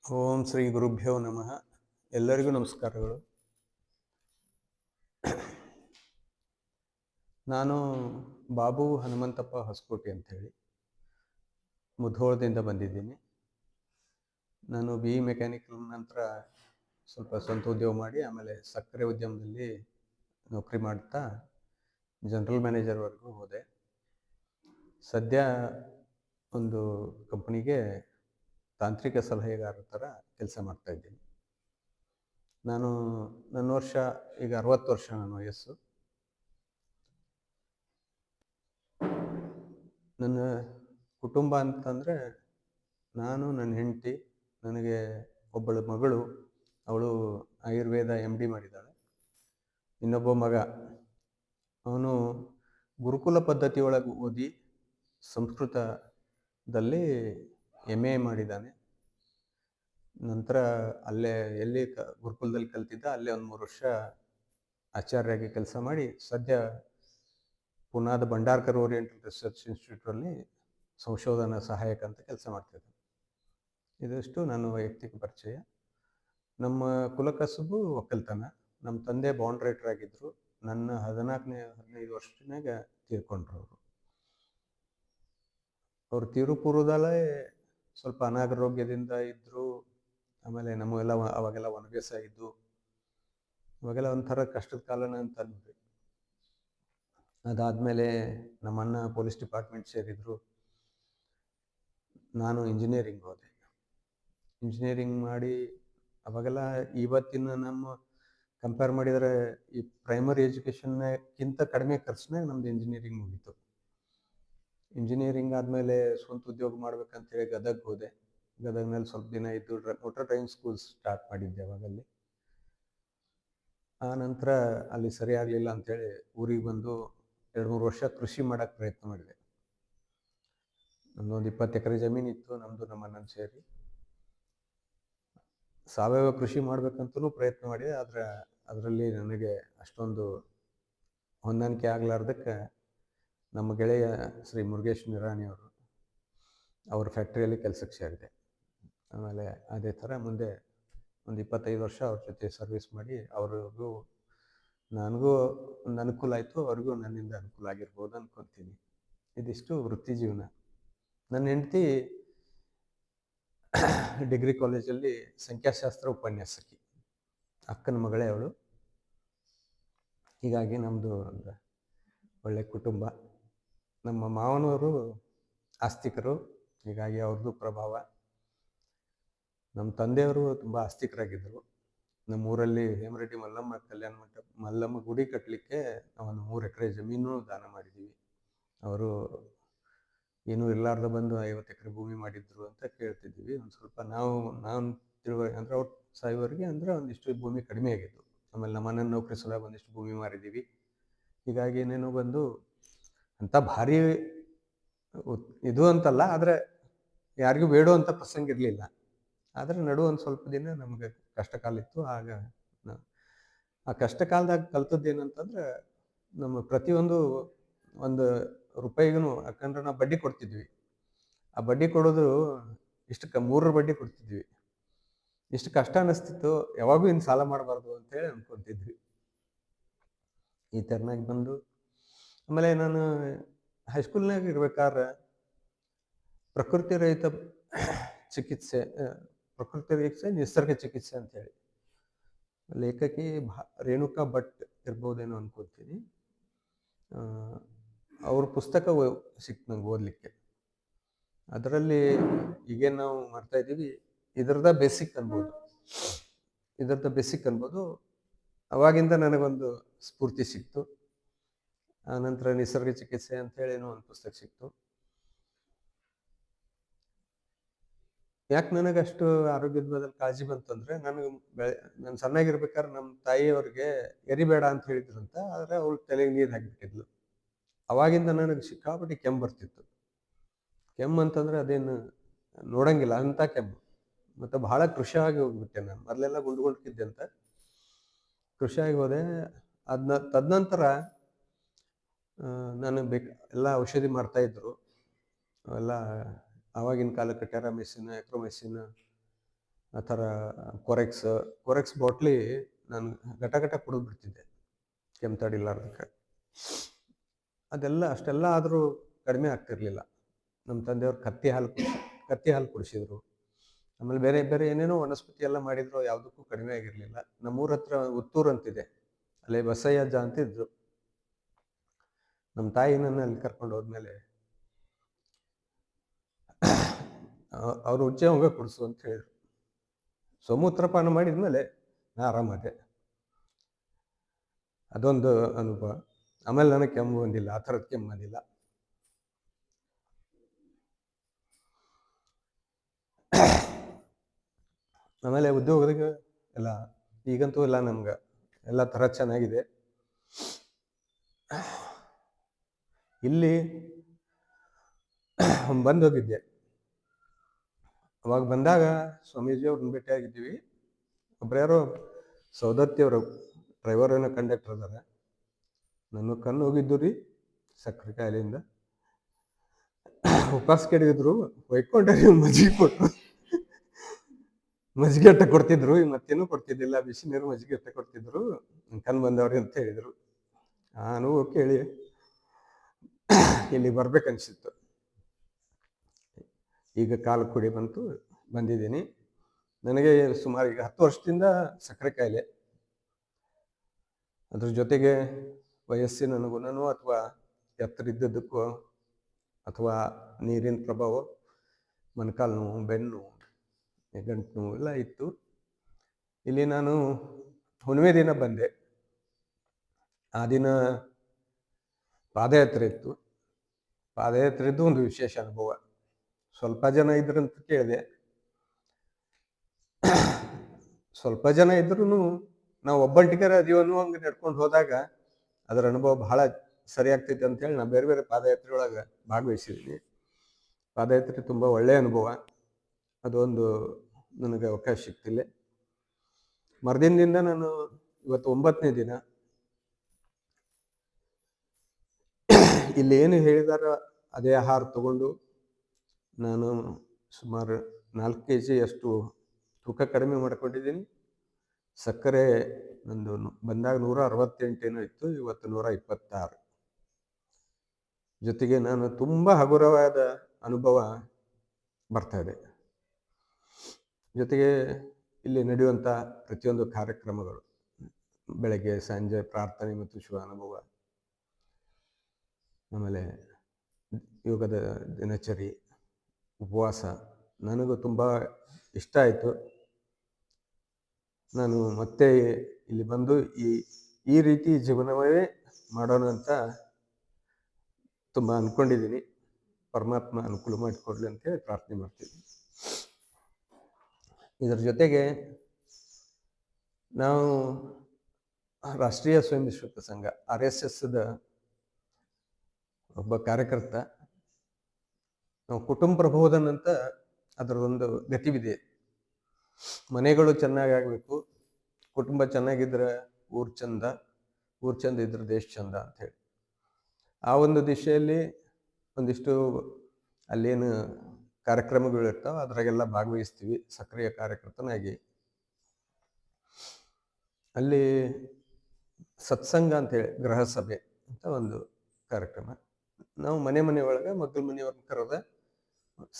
ಓಂ ಶ್ರೀ ಗುರುಭ್ಯೋ ನಮಃ. ಎಲ್ಲರಿಗೂ ನಮಸ್ಕಾರಗಳು. ನಾನು ಬಾಬು ಹನುಮಂತಪ್ಪ ಹೊಸಕೋಟೆ ಅಂಥೇಳಿ ಮುಧೋಳದಿಂದ ಬಂದಿದ್ದೀನಿ. ನಾನು BE ಮೆಕ್ಯಾನಿಕಲ್ ನಂತರ ಸ್ವಲ್ಪ ಸ್ವಂತ ಉದ್ಯೋಗ ಮಾಡಿ ಆಮೇಲೆ ಸಕ್ಕರೆ ಉದ್ಯಮದಲ್ಲಿ ನೌಕರಿ ಮಾಡ್ತಾ ಜನರಲ್ ಮ್ಯಾನೇಜರ್ವರೆಗೂ ಹೋದೆ. ಸದ್ಯ ಒಂದು ಕಂಪನಿಗೆ ತಾಂತ್ರಿಕ ಸಲಹೆಗಾರರ ಥರ ಕೆಲಸ ಮಾಡ್ತಾ ಇದ್ದೀನಿ. ನನ್ನ ವರ್ಷ ಈಗ 60 ವರ್ಷ ನನ್ನ ವಯಸ್ಸು. ನನ್ನ ಕುಟುಂಬ ಅಂತಂದರೆ ನಾನು, ನನ್ನ ಹೆಂಡತಿ, ನನಗೆ ಒಬ್ಬಳು ಮಗಳು, ಅವಳು ಆಯುರ್ವೇದ MD ಮಾಡಿದ್ದಾಳೆ. ಇನ್ನೊಬ್ಬ ಮಗ, ಅವನು ಗುರುಕುಲ ಪದ್ಧತಿ ಒಳಗೆ ಓದಿ ಸಂಸ್ಕೃತದಲ್ಲಿ MA ಮಾಡಿದ್ದಾನೆ. ನಂತರ ಅಲ್ಲೇ ಎಲ್ಲಿ ಗುರುಕುಲದಲ್ಲಿ ಕಲ್ತಿದ್ದ ಅಲ್ಲೇ ಒಂದು 3 ವರ್ಷ ಆಚಾರ್ಯರಾಗಿ ಕೆಲಸ ಮಾಡಿ ಸದ್ಯ ಪುನಾದ ಭಂಡಾರ್ಕರ್ ಓರಿಯೆಂಟಲ್ ರಿಸರ್ಚ್ ಇನ್ಸ್ಟಿಟ್ಯೂಟಲ್ಲಿ ಸಂಶೋಧನಾ ಸಹಾಯಕ ಅಂತ ಕೆಲಸ ಮಾಡ್ತಿದ್ದೆ. ಇದಷ್ಟು ನನ್ನ ವೈಯಕ್ತಿಕ ಪರಿಚಯ. ನಮ್ಮ ಕುಲಕಸುಬು ಒಕ್ಕಲ್ತನ. ನಮ್ಮ ತಂದೆ ಬಾಂಡ್ ರೈಟರ್ ಆಗಿದ್ದರು. ನನ್ನ 15 ವರ್ಷನಾಗ ತೀರ್ಕೊಂಡ್ರು. ಅವರು ತೀರು ಪೂರ್ವದಲ್ಲೇ ಸ್ವಲ್ಪ ಅನಾರೋಗ್ಯದಿಂದ ಇದ್ದರು. ಆಮೇಲೆ ನಮಗೆಲ್ಲ ಅವಾಗೆಲ್ಲ ಒಣಬೇಸಾಯ ಇದ್ದು, ಅವಾಗೆಲ್ಲ ಒಂಥರ ಕಷ್ಟದ ಕಾಲನ ಅಂತ ಅಂದ್ವಿ. ಅದಾದಮೇಲೆ ನಮ್ಮಣ್ಣ ಪೊಲೀಸ್ ಡಿಪಾರ್ಟ್ಮೆಂಟ್ ಸೇರಿದರು. ನಾನು ಇಂಜಿನಿಯರಿಂಗ್ ಹೋದೆ. ಇಂಜಿನಿಯರಿಂಗ್ ಮಾಡಿ ಅವಾಗೆಲ್ಲ ಇವತ್ತಿನ ನಮ್ಮ ಕಂಪೇರ್ ಮಾಡಿದರೆ ಈ ಪ್ರೈಮರಿ ಎಜುಕೇಷನ್ಗಿಂತ ಕಡಿಮೆ ಖರ್ಚಿನಾಗ ನಮ್ಮದು ಇಂಜಿನಿಯರಿಂಗ್ ಮುಗೀತು. ಇಂಜಿನಿಯರಿಂಗ್ ಆದಮೇಲೆ ಸ್ವಂತ ಉದ್ಯೋಗ ಮಾಡ್ಬೇಕಂತೇಳಿ ಗದಗ್ ಹೋದೆ. ಗದಗ್ನಲ್ಲಿ ಸ್ವಲ್ಪ ದಿನ ಇದ್ದು ಮೋಟರ್ ಡ್ರೈವಿಂಗ್ ಸ್ಕೂಲ್ ಸ್ಟಾರ್ಟ್ ಮಾಡಿದ್ದೆ ಅವಾಗಲ್ಲಿ. ಆ ನಂತರ ಅಲ್ಲಿ ಸರಿ ಆಗಲಿಲ್ಲ ಅಂಥೇಳಿ ಊರಿಗೆ ಬಂದು 2-3 ವರ್ಷ ಕೃಷಿ ಮಾಡೋಕ್ಕೆ ಪ್ರಯತ್ನ ಮಾಡಿದೆ. ನಮ್ಮದೊಂದು 20 ಎಕರೆ ಜಮೀನಿತ್ತು, ನಮ್ಮದು ನಮ್ಮ ಅಣ್ಣನ ಸೇರಿ. ಸಾವಯವ ಕೃಷಿ ಮಾಡ್ಬೇಕಂತಲೂ ಪ್ರಯತ್ನ ಮಾಡಿದೆ. ಆದರೆ ಅದರಲ್ಲಿ ನನಗೆ ಅಷ್ಟೊಂದು ಹೊಂದಾಣಿಕೆ ಆಗಲಾರ್ದಕ್ಕೆ ನಮ್ಮ ಗೆಳೆಯ ಶ್ರೀ ಮುರುಗೇಶ್ ನಿರಾಣಿ ಅವರು ಅವ್ರ ಫ್ಯಾಕ್ಟ್ರಿಯಲ್ಲಿ ಕೆಲಸಕ್ಕೆ ಸೇರಿದೆ. ಆಮೇಲೆ ಅದೇ ಥರ ಮುಂದೆ ಒಂದು 25 ವರ್ಷ ಅವ್ರ ಜೊತೆ ಸರ್ವಿಸ್ ಮಾಡಿ ಅವ್ರಿಗೂ ನನಗೂ ಒಂದು ಅನುಕೂಲ ಆಯಿತು, ಅವ್ರಿಗೂ ನನ್ನಿಂದ ಅನುಕೂಲ ಆಗಿರ್ಬೋದು ಅಂದ್ಕೊತೀನಿ. ಇದಿಷ್ಟು ವೃತ್ತಿ ಜೀವನ. ನನ್ನ ಹೆಂಡತಿ ಡಿಗ್ರಿ ಕಾಲೇಜಲ್ಲಿ ಸಂಖ್ಯಾಶಾಸ್ತ್ರ ಉಪನ್ಯಾಸಕಿ. ಅಕ್ಕನ ಮಗಳೇ ಅವಳು. ಹೀಗಾಗಿ ನಮ್ಮದು ಒಂದು ಒಳ್ಳೆಯ ಕುಟುಂಬ. ನಮ್ಮ ಮಾವನವರು ಆಸ್ತಿಕರು, ಹೀಗಾಗಿ ಅವ್ರದ್ದು ಪ್ರಭಾವ. ನಮ್ಮ ತಂದೆಯವರು ತುಂಬ ಆಸ್ತಿಕರಾಗಿದ್ದರು. ನಮ್ಮೂರಲ್ಲಿ ಹೇಮರೆಡ್ಡಿ ಮಲ್ಲಮ್ಮ ಕಲ್ಯಾಣ ಮಂಟಪ, ಮಲ್ಲಮ್ಮ ಗುಡಿ ಕಟ್ಟಲಿಕ್ಕೆ ಒಂದು 3 ಎಕರೆ ಜಮೀನು ದಾನ ಮಾಡಿದ್ದೀವಿ. ಅವರು ಏನೂ ಇರಲಾರ್ದ ಬಂದು 50 ಎಕರೆ ಭೂಮಿ ಮಾಡಿದ್ರು ಅಂತ ಕೇಳ್ತಿದ್ದೀವಿ. ಒಂದು ಸ್ವಲ್ಪ ನಾನು ಅಂದರೆ ಅವ್ರು ಸಾಯುವವರೆಗೆ ಅಂದರೆ ಒಂದಿಷ್ಟು ಭೂಮಿ ಕಡಿಮೆ ಆಗಿತ್ತು. ಆಮೇಲೆ ನಮ್ಮ ಅಣ್ಣನ ನೌಕರಿ ಸಲುವಾಗಿ ಒಂದಿಷ್ಟು ಭೂಮಿ ಮಾರಿದ್ದೀವಿ. ಹೀಗಾಗಿ ಏನೇನೋ ಬಂದು ಅಂಥ ಭಾರಿ ಇದು ಅಂತಲ್ಲ, ಆದರೆ ಯಾರಿಗೂ ಬೇಡುವಂಥ ಪ್ರಸಂಗ ಇರಲಿಲ್ಲ. ಆದರೆ ನಡು ಒಂದು ಸ್ವಲ್ಪ ದಿನ ನಮಗೆ ಕಷ್ಟ ಕಾಲ ಇತ್ತು. ಆಗ ಆ ಕಷ್ಟ ಕಾಲದಾಗ ಕಲ್ತದ್ದೇನಂತಂದ್ರೆ, ನಮ್ಮ ಪ್ರತಿಯೊಂದು ಒಂದು ರೂಪಾಯಿಗೂ, ಯಾಕಂದ್ರೆ ನಾವು ಬಡ್ಡಿ ಕೊಡ್ತಿದ್ವಿ. ಆ ಬಡ್ಡಿ ಕೊಡೋದು ಇಷ್ಟಕ್ಕೆ 3 ಬಡ್ಡಿ ಕೊಡ್ತಿದ್ವಿ. ಇಷ್ಟು ಕಷ್ಟ ಅನ್ನಿಸ್ತಿತ್ತು, ಯಾವಾಗೂ ಇನ್ನು ಸಾಲ ಮಾಡಬಾರ್ದು ಅಂತೇಳಿ ಅನ್ಕೊತಿದ್ವಿ. ಈ ಥರನಾಗಿ ಬಂದು ಆಮೇಲೆ ನಾನು ಹೈಸ್ಕೂಲ್ನಾಗ ಇರ್ಬೇಕಾದ್ರೆ ಪ್ರಕೃತಿ ರಹಿತ ಚಿಕಿತ್ಸೆ, ನಿಸರ್ಗ ಚಿಕಿತ್ಸೆ ಅಂತೇಳಿ ಲೇಖಕಿ ರೇಣುಕಾ ಭಟ್ ಇರ್ಬೋದೇನೋ ಅನ್ಕೋತೀನಿ. ಅವ್ರ ಪುಸ್ತಕ ಸಿಕ್ತು ನಂಗೆ ಓದಲಿಕ್ಕೆ. ಅದರಲ್ಲಿ ಈಗೇನು ನಾವು ಮಾಡ್ತಾ ಇದ್ದೀವಿ ಇದರದ ಬೇಸಿಕ್ ಅನ್ಬೋದು. ಅವಾಗಿಂದ ನನಗೊಂದು ಸ್ಫೂರ್ತಿ ಸಿಕ್ತು. ಆನಂತರ ನಿಸರ್ಗ ಚಿಕಿತ್ಸೆ ಅಂತೇಳಿ ಏನೋ ಒಂದು ಪುಸ್ತಕ ಸಿಕ್ತು. ಯಾಕೆ ನನಗಷ್ಟು ಆರೋಗ್ಯದ ಮೇಲೆ ಕಾಳಜಿ ಬಂತಂದರೆ, ನಾನು ಸಣ್ಣಾಗಿರ್ಬೇಕಾದ್ರೆ ನಮ್ಮ ತಾಯಿಯವ್ರಿಗೆ ಎರಿಬೇಡ ಅಂತ ಹೇಳಿದ್ರಂತ. ಆದರೆ ಅವಳು ತಲೆಗೆ ನೀರು ಹಾಕಿಬಿಟ್ಟಿದ್ಲು. ಅವಾಗಿಂದ ನನಗೆ ಸಿಕ್ಕಾಪಟ್ಟೆ ಕೆಮ್ಮು ಬರ್ತಿತ್ತು. ಕೆಮ್ಮು ಅಂತಂದರೆ ಅದೇನು ನೋಡಂಗಿಲ್ಲ ಅಂಥ ಕೆಮ್ಮು. ಮತ್ತು ಭಾಳ ಕೃಷಿಯಾಗಿ ಹೋಗ್ಬಿಟ್ಟೆ ನಾನು. ಮೊದಲೆಲ್ಲ ಗುಂಡ್ಕಿದ್ದೆ ಅಂತ ಕೃಷಿಯಾಗಿ ಹೋದೆ. ತದನಂತರ ನಾನು ಎಲ್ಲ ಔಷಧಿ ಮಾಡ್ತಾಯಿದ್ರು. ಅವೆಲ್ಲ ಆವಾಗಿನ ಕಾಲಕ್ಕೆ ಟೆರಾಮೆಸಿನ್, ಎಕ್ರೋಮೆಸಿನ್, ಆ ಥರ ಕೊರೆಕ್ಸ್ ಬಾಟ್ಲಿ ನಾನು ಘಟ ಕುಡಿದು ಬಿಡ್ತಿದ್ದೆ ಕೆಮ್ಮು ತಡಿಲಾರ್ದಕ್ಕೆ. ಅದೆಲ್ಲ ಅಷ್ಟೆಲ್ಲ ಆದರೂ ಕಡಿಮೆ ಆಗ್ತಿರ್ಲಿಲ್ಲ. ನಮ್ಮ ತಂದೆಯವ್ರು ಕತ್ತಿ ಹಾಲು ಕುಡಿಸಿದ್ರು. ಆಮೇಲೆ ಬೇರೆ ಬೇರೆ ಏನೇನೋ ವನಸ್ಪತಿ ಎಲ್ಲ ಮಾಡಿದ್ರು, ಯಾವುದಕ್ಕೂ ಕಡಿಮೆ ಆಗಿರಲಿಲ್ಲ. ನಮ್ಮೂರ ಹತ್ರ ಉತ್ತೂರು ಅಂತಿದೆ, ಅಲ್ಲಿ ಬಸಯ್ಯಜ್ಜ ಅಂತಿದ್ರು. ನಮ್ಮ ತಾಯಿ ನನ್ನ ಅಲ್ಲಿ ಕರ್ಕೊಂಡು ಹೋದ್ಮೇಲೆ ಅವ್ರು ಉಚ್ಚೆ ಹೋಗ ಕುಡಿಸು ಅಂತ ಹೇಳಿದ್ರು. ಸಮೂತ್ರಪಾನ ಮಾಡಿದ್ಮೇಲೆ ನಾ ಆರಾಮಾದೆ. ಅದೊಂದು ಅನುಭವ. ಆಮೇಲೆ ನನಗೆ ಕೆಮ್ಮು ಬಂದಿಲ್ಲ, ಆ ಥರದ ಕೆಮ್ಮು ಬಂದಿಲ್ಲ. ಆಮೇಲೆ ಉದ್ಯೋಗದಾಗ ಎಲ್ಲ ಈಗಂತೂ ಎಲ್ಲ ನಮ್ಗೆ ಎಲ್ಲ ಥರ ಚೆನ್ನಾಗಿದೆ. ಇಲ್ಲಿ ಬಂದೋಗಿದ್ದೆ. ಅವಾಗ ಬಂದಾಗ ಸ್ವಾಮೀಜಿಯವ್ರನ್ನ ಭೇಟಿಯಾಗಿದ್ದೀವಿ. ಒಬ್ರ್ಯಾರೋ ಸೌದತ್ತಿಯವರು ಡ್ರೈವರ್ ಏನೋ ಕಂಡಕ್ಟರ್ ಅದಾರ. ನನ್ನ ಕಣ್ಣು ಹೋಗಿದ್ದು ರೀ ಸಕ್ಕರೆ ಕಾಯಿಲೆಯಿಂದ. ಉಪವಾಸ ಕೆಡಗಿದ್ರು, ಒಯ್ಕೊಂಡ್ರೆ ಮಜ್ಜಿಗೆ ಕೊಟ್ಟರು. ಮಜ್ಜಿಗೆ ಅಟ್ಟ ಕೊಡ್ತಿದ್ರು, ಮತ್ತೇನೂ ಕೊಡ್ತಿದ್ದಿಲ್ಲ, ಬಿಸಿ ನೀರು ಮಜ್ಜಿಗೆ ಅಟ್ಟ ಕೊಡ್ತಿದ್ರು. ಕಣ್ಣು ಬಂದವ್ರಿ ಅಂತ ಹೇಳಿದರು. ನಾನು ಕೇಳಿ ಇಲ್ಲಿ ಬರ್ಬೇಕನ್ಸಿತ್ತು. ಈಗ ಕಾಲು ಕುಡಿ ಬಂದಿದ್ದೀನಿ. ನನಗೆ ಸುಮಾರು ಈಗ 10 ವರ್ಷದಿಂದ ಸಕ್ಕರೆ ಕಾಯಿಲೆ. ಅದ್ರ ಜೊತೆಗೆ ವಯಸ್ಸಿನ ಅನುಗುಣನೋ ಅಥವಾ ಎತ್ತರ ಇದ್ದದ್ದಕ್ಕೋ ಅಥವಾ ನೀರಿನ ಪ್ರಭಾವ, ಮೊಣಕಾಲು ನೋವು, ಬೆನ್ನು ಗಂಟು ನೋವು ಎಲ್ಲ ಇತ್ತು. ಇಲ್ಲಿ ನಾನು ಹುಣ್ಣಿಮೆ ದಿನ ಬಂದೆ. ಆ ದಿನ ಪಾದಯಾತ್ರೆ ಇತ್ತು. ಪಾದಯಾತ್ರೆದ್ದು ಒಂದು ವಿಶೇಷ ಅನುಭವ. ಸ್ವಲ್ಪ ಜನ ಇದ್ರಂತ ಕೇಳಿದೆ. ಸ್ವಲ್ಪ ಜನ ಇದ್ರೂ ನಾವು ಒಬ್ಬಂಟಿಗರ ಅದೀವನು ಹಂಗೆ ನಡ್ಕೊಂಡು ಹೋದಾಗ ಅದರ ಅನುಭವ ಬಹಳ ಸರಿ ಆಗ್ತೈತೆ ಅಂತೇಳಿ ನಾನು ಬೇರೆ ಬೇರೆ ಪಾದಯಾತ್ರೆ ಒಳಗೆ ಭಾಗವಹಿಸಿದ್ದೀನಿ. ಪಾದಯಾತ್ರೆ ತುಂಬ ಒಳ್ಳೆಯ ಅನುಭವ. ಅದೊಂದು ನನಗೆ ಅವಕಾಶ ಸಿಗ್ತಿಲ್ಲ. ಮರುದಿನದಿಂದ ನಾನು ಇವತ್ತು 9ನೇ ದಿನ. ಇಲ್ಲಿ ಏನು ಹೇಳಿದಾರ ಅದೇ ಆಹಾರ ತಗೊಂಡು ನಾನು ಸುಮಾರು 4 kg ಅಷ್ಟು ತೂಕ ಕಡಿಮೆ ಮಾಡ್ಕೊಂಡಿದ್ದೀನಿ. ಸಕ್ಕರೆ ನಂದು ಬಂದಾಗ 168 ಏನೋ ಇತ್ತು, ಇವತ್ತು 126. ಜೊತೆಗೆ ನಾನು ತುಂಬ ಹಗುರವಾದ ಅನುಭವ ಬರ್ತಾ ಇದೆ. ಜೊತೆಗೆ ಇಲ್ಲಿ ನಡೆಯುವಂಥ ಪ್ರತಿಯೊಂದು ಕಾರ್ಯಕ್ರಮಗಳು, ಬೆಳಗ್ಗೆ ಸಂಜೆ ಪ್ರಾರ್ಥನೆ ಮತ್ತು ಶುಭ ಅನುಭವ, ಆಮೇಲೆ ಯೋಗದ ದಿನಚರಿ, ಉಪವಾಸ ನನಗೂ ತುಂಬ ಇಷ್ಟ ಆಯಿತು. ನಾನು ಮತ್ತೆ ಇಲ್ಲಿ ಬಂದು ಈ ರೀತಿ ಜೀವನವೇ ಮಾಡೋಣ ಅಂತ ತುಂಬ ಅಂದ್ಕೊಂಡಿದ್ದೀನಿ. ಪರಮಾತ್ಮ ಅನುಕೂಲ ಮಾಡಿಕೊಡ್ಲಿ ಅಂತೇಳಿ ಪ್ರಾರ್ಥನೆ ಮಾಡ್ತೀನಿ. ಇದರ ಜೊತೆಗೆ ನಾವು ರಾಷ್ಟ್ರೀಯ ಸ್ವಯಂ ವಿಶ್ವಕ ಸಂಘ RSSದ ಒಬ್ಬ ಕಾರ್ಯಕರ್ತ. ನಾವು ಕುಟುಂಬ ಪ್ರಬೋಧನ ಅಂತ ಅದರದೊಂದು ಗತಿವಿದೆ. ಮನೆಗಳು ಚೆನ್ನಾಗಿ ಆಗಬೇಕು, ಕುಟುಂಬ ಚೆನ್ನಾಗಿದ್ರೆ ಊರು ಚಂದ, ಊರು ಚಂದ ಇದ್ರೆ ದೇಶ ಚಂದ ಅಂಥೇಳಿ ಆ ಒಂದು ದಿಶೆಯಲ್ಲಿ ಒಂದಿಷ್ಟು ಅಲ್ಲೇನು ಕಾರ್ಯಕ್ರಮಗಳು ಇರ್ತಾವೆ ಅದ್ರಾಗೆಲ್ಲ ಭಾಗವಹಿಸ್ತೀವಿ ಸಕ್ರಿಯ ಕಾರ್ಯಕರ್ತನಾಗಿ. ಅಲ್ಲಿ ಸತ್ಸಂಗ ಅಂತೇಳಿ ಗೃಹ ಸಭೆ ಅಂತ ಒಂದು ಕಾರ್ಯಕ್ರಮ. ನಾವು ಮನೆ ಒಳಗೆ ಮಕ್ಕಳ ಮನೆಯವ್ರನ್ನ ಕರೆದ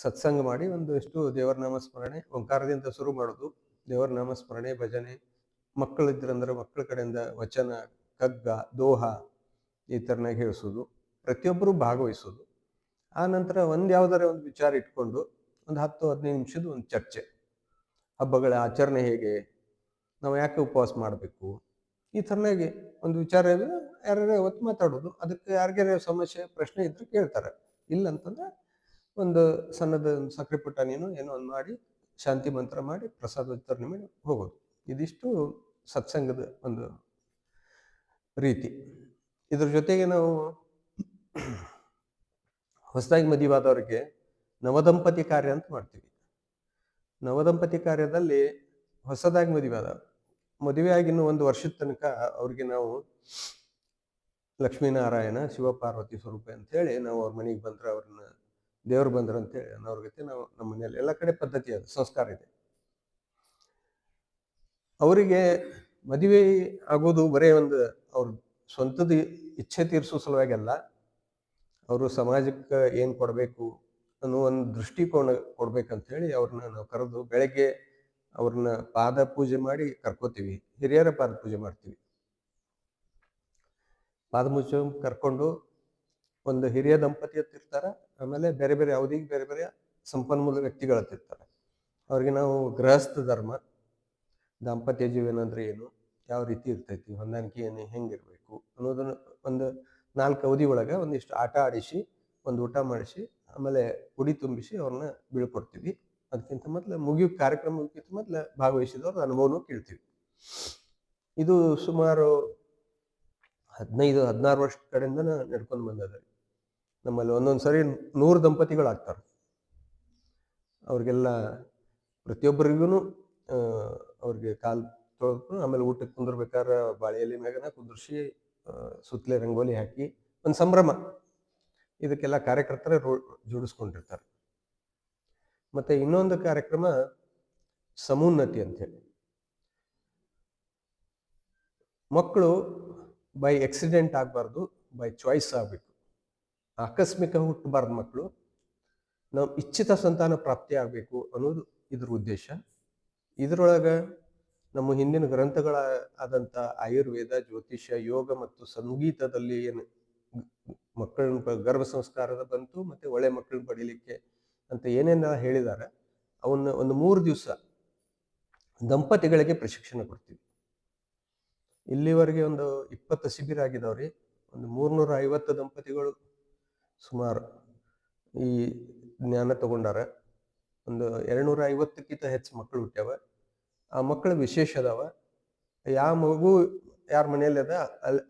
ಸತ್ಸಂಗ ಮಾಡಿ ಒಂದಿಷ್ಟು ದೇವರ ನಾಮಸ್ಮರಣೆ ಓಂಕಾರದಿಂದ ಶುರು ಮಾಡೋದು. ದೇವರ ನಾಮಸ್ಮರಣೆ, ಭಜನೆ, ಮಕ್ಕಳಿದ್ರಂದ್ರೆ ಮಕ್ಕಳ ಕಡೆಯಿಂದ ವಚನ, ಕಗ್ಗ, ದೋಹ ಈ ಥರನಾಗಿ ಹೇಳಿಸೋದು, ಪ್ರತಿಯೊಬ್ಬರು ಭಾಗವಹಿಸೋದು. ಆ ನಂತರ ಯಾವ್ದಾರ ಒಂದು ವಿಚಾರ ಇಟ್ಕೊಂಡು ಒಂದು 10-15 ನಿಮಿಷದ ಒಂದು ಚರ್ಚೆ. ಹಬ್ಬಗಳ ಆಚರಣೆ ಹೇಗೆ, ನಾವು ಯಾಕೆ ಉಪವಾಸ ಮಾಡಬೇಕು, ಈ ಥರನಾಗಿ ಒಂದು ವಿಚಾರ ಯಾರ್ಯಾರು ಅವತ್ತು ಮಾತಾಡೋದು. ಅದಕ್ಕೆ ಯಾರಿಗಾರ ಸಮಸ್ಯೆ ಪ್ರಶ್ನೆ ಇದ್ರೆ ಕೇಳ್ತಾರೆ. ಇಲ್ಲ ಅಂತಂದ್ರೆ ಒಂದು ಸಣ್ಣದ ಸಕ್ಕರೆ ಪುಟಾಣಿನೋ ಏನೋ ಒಂದು ಮಾಡಿ ಶಾಂತಿ ಮಂತ್ರ ಮಾಡಿ ಪ್ರಸಾದ ವಿತರಣೆ ಮಾಡಿ ಹೋಗೋದು. ಇದಿಷ್ಟು ಸತ್ಸಂಗದ ಒಂದು ರೀತಿ. ಇದ್ರ ಜೊತೆಗೆ ನಾವು ಹೊಸದಾಗಿ ಮದುವೆಯಾದವ್ರಿಗೆ ನವದಂಪತಿ ಕಾರ್ಯ ಅಂತ ಮಾಡ್ತೀವಿ. ನವದಂಪತಿ ಕಾರ್ಯದಲ್ಲಿ ಹೊಸದಾಗಿ ಮದುವೆ ಆಗಿ ಇನ್ನೂ 1 ವರ್ಷದ ತನಕ ಅವ್ರಿಗೆ ನಾವು ಲಕ್ಷ್ಮೀನಾರಾಯಣ ಶಿವಪಾರ್ವತಿ ಸ್ವರೂಪ ಅಂತೇಳಿ ನಾವು ಅವ್ರ ಮನೆಗೆ ಬಂದ್ರೆ ಅವ್ರನ್ನ ದೇವ್ರು ಬಂದ್ರು ಅಂತೇಳಿ ಅನ್ನೋರ್ಗತೆ ನಾವು ನಮ್ಮ ಮನೆಯಲ್ಲಿ ಎಲ್ಲ ಕಡೆ ಪದ್ಧತಿ ಅದು ಸಂಸ್ಕಾರ ಇದೆ. ಅವರಿಗೆ ಮದುವೆ ಆಗೋದು ಬರೇ ಒಂದು ಅವ್ರ ಸ್ವಂತದ ಇಚ್ಛೆ ತೀರಿಸೋ ಸಲುವಾಗಿ ಅಲ್ಲ, ಅವರು ಸಮಾಜಕ್ಕೆ ಏನು ಕೊಡಬೇಕು ಅನ್ನೋ ಒಂದು ದೃಷ್ಟಿಕೋನ ಕೊಡ್ಬೇಕಂತ ಹೇಳಿ ಅವ್ರನ್ನ ನಾವು ಕರೆದು ಬೆಳಗ್ಗೆ ಅವ್ರನ್ನ ಪಾದ ಪೂಜೆ ಮಾಡಿ ಕರ್ಕೋತೀವಿ. ಹಿರಿಯರ ಪಾದ ಪೂಜೆ ಮಾಡ್ತೀವಿ. ಪಾದ ಪೂಜೆ ಕರ್ಕೊಂಡು ಒಂದು ಹಿರಿಯ ದಂಪತಿ ಇರ್ತಾರೆ, ಆಮೇಲೆ ಬೇರೆ ಬೇರೆ ಅವಧಿಗೆ ಬೇರೆ ಬೇರೆ ಸಂಪನ್ಮೂಲ ವ್ಯಕ್ತಿಗಳತ್ತಿರ್ತಾರೆ. ಅವ್ರಿಗೆ ನಾವು ಗೃಹಸ್ಥ ಧರ್ಮ, ದಾಂಪತ್ಯ ಜೀವನ ಅಂದ್ರೆ ಏನು, ಯಾವ ರೀತಿ ಇರ್ತೈತಿ, ಹೊಂದಾಣಿಕೆ ಏನು, ಹೆಂಗಿರ್ಬೇಕು ಅನ್ನೋದನ್ನ ಒಂದು 4 ಅವಧಿ ಒಳಗೆ ಒಂದಿಷ್ಟು ಆಟ ಆಡಿಸಿ, ಒಂದು ಊಟ ಮಾಡಿಸಿ, ಆಮೇಲೆ ಉಡಿ ತುಂಬಿಸಿ ಅವ್ರನ್ನ ಬೀಳ್ಕೊಡ್ತೀವಿ. ಅದಕ್ಕಿಂತ ಮೊದಲು ಕಾರ್ಯಕ್ರಮಕ್ಕಿಂತ ಮೊದಲು ಭಾಗವಹಿಸಿದವ್ರ ಅನುಭವನೂ ಕೇಳ್ತೀವಿ. ಇದು ಸುಮಾರು 15-16 ವರ್ಷದ ಕಡೆಯಿಂದ ನಡ್ಕೊಂಡು ಬಂದದ. ನಮ್ಮಲ್ಲಿ ಒಂದೊಂದು ಸರಿ 100 ದಂಪತಿಗಳಾಗ್ತಾರೆ. ಅವ್ರಿಗೆಲ್ಲ ಪ್ರತಿಯೊಬ್ಬರಿಗೂ ಅವ್ರಿಗೆ ಕಾಲು ತೊಳೆದು, ಆಮೇಲೆ ಊಟಕ್ಕೆ ಕುಂದಿರ್ಬೇಕಾದ್ರೆ ಬಾಳೆ ಎಲೆ ಮ್ಯಾಗನ ಕುಂದಿರ್ಸಿ ಸುತ್ತಲೇ ರಂಗೋಲಿ ಹಾಕಿ ಒಂದು ಸಂಭ್ರಮ. ಇದಕ್ಕೆಲ್ಲ ಕಾರ್ಯಕರ್ತರೇ ಜೋಡಿಸ್ಕೊಂಡಿರ್ತಾರೆ. ಮತ್ತೆ ಇನ್ನೊಂದು ಕಾರ್ಯಕ್ರಮ ಸಮುನ್ನತಿ ಅಂತ ಹೇಳಿ. ಮಕ್ಕಳು ಬೈ ಆಕ್ಸಿಡೆಂಟ್ ಆಗಬಾರ್ದು, ಬೈ ಚಾಯ್ಸ್ ಆಗಬೇಕು. ಆಕಸ್ಮಿಕ ಹುಟ್ಟಬಾರ್ದು ಮಕ್ಕಳು, ನಾವು ಇಚ್ಛಿತ ಸಂತಾನ ಪ್ರಾಪ್ತಿ ಆಗಬೇಕು ಅನ್ನೋದು ಇದ್ರ ಉದ್ದೇಶ. ಇದರೊಳಗೆ ನಮ್ಮ ಹಿಂದಿನ ಗ್ರಂಥಗಳ ಆದಂಥ ಆಯುರ್ವೇದ, ಜ್ಯೋತಿಷ್ಯ, ಯೋಗ ಮತ್ತು ಸಂಗೀತದಲ್ಲಿ ಏನು ಮಕ್ಕಳನ್ನ ಗರ್ಭ ಸಂಸ್ಕಾರದ ಬಂತು, ಮತ್ತೆ ಒಳ್ಳೆ ಮಕ್ಕಳನ್ನ ಪಡೀಲಿಕ್ಕೆ ಅಂತ ಏನೇನ ಹೇಳಿದ್ದಾರೆ ಅವನ್ನ ಒಂದು 3 ದಿವಸ ದಂಪತಿಗಳಿಗೆ ಪ್ರಶಿಕ್ಷಣ ಕೊಡ್ತೀವಿ. ಇಲ್ಲಿವರೆಗೆ ಒಂದು 20 ಶಿಬಿರ ಆಗಿದಾವ್ರಿ. ಒಂದು 350 ದಂಪತಿಗಳು ಸುಮಾರು ಈ ಜ್ಞಾನ ತಗೊಂಡಾರ. ಒಂದು 250ಕ್ಕಿಂತ ಹೆಚ್ಚು ಮಕ್ಕಳು ಹುಟ್ಟ್ಯಾವ. ಆ ಮಕ್ಕಳು ವಿಶೇಷ ಅದಾವ. ಯಾವ ಮಗು ಯಾರ ಮನೆಯಲ್ಲಿ ಅದ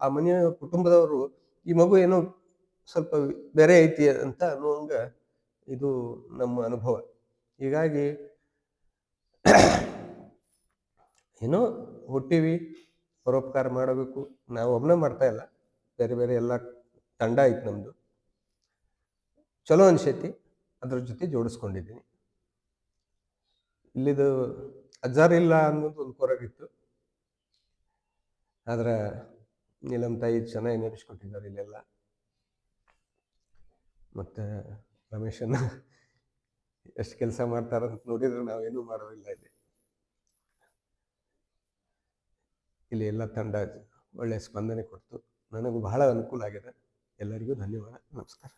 ಆ ಮನೆಯ ಕುಟುಂಬದವರು ಈ ಮಗು ಏನೋ ಸ್ವಲ್ಪ ಬೇರೆ ಐತಿ ಅಂತ ಅನ್ನೋಂಗ ಇದು ನಮ್ಮ ಅನುಭವ. ಹೀಗಾಗಿ ಏನೋ ಹುಟ್ಟಿವಿ, ಪರೋಪಕಾರ ಮಾಡಬೇಕು. ನಾವು ಒಬ್ಬನೇ ಮಾಡ್ತಾ ಇಲ್ಲ, ಬೇರೆ ಬೇರೆ ಎಲ್ಲ ತಂಡ ಐತಿ ನಮ್ದು. ಚಲೋ ಅನ್ಸೈತಿ, ಅದ್ರ ಜೊತೆ ಜೋಡಿಸ್ಕೊಂಡಿದ್ದೀನಿ. ಇಲ್ಲಿದು ಅಜ್ಜಾರ್ ಇಲ್ಲ ಅನ್ನೋದು ಒಂದು ಕೊರಗಿತ್ತು, ಆದ್ರೆ ನೀಲಮ್ ತಾಯಿ ಚೆನ್ನಾಗಿ ನಡೆಸ್ಕೊಟ್ಟಿದ್ದಾರೆ ಇಲ್ಲೆಲ್ಲ. ಮತ್ತೆ ರಮೇಶನ್ನ ಎಷ್ಟು ಕೆಲಸ ಮಾಡ್ತಾರಂತ ನೋಡಿದ್ರೆ ನಾವೇನು ಮಾಡೋದಿಲ್ಲ. ಇಲ್ಲಿ ಎಲ್ಲ ತಂಡ ಒಳ್ಳೆ ಸ್ಪಂದನೆ ಕೊಡ್ತು. ನನಗೂ ಬಹಳ ಅನುಕೂಲ ಆಗಿದೆ. ಎಲ್ಲರಿಗೂ ಧನ್ಯವಾದ. ನಮಸ್ಕಾರ.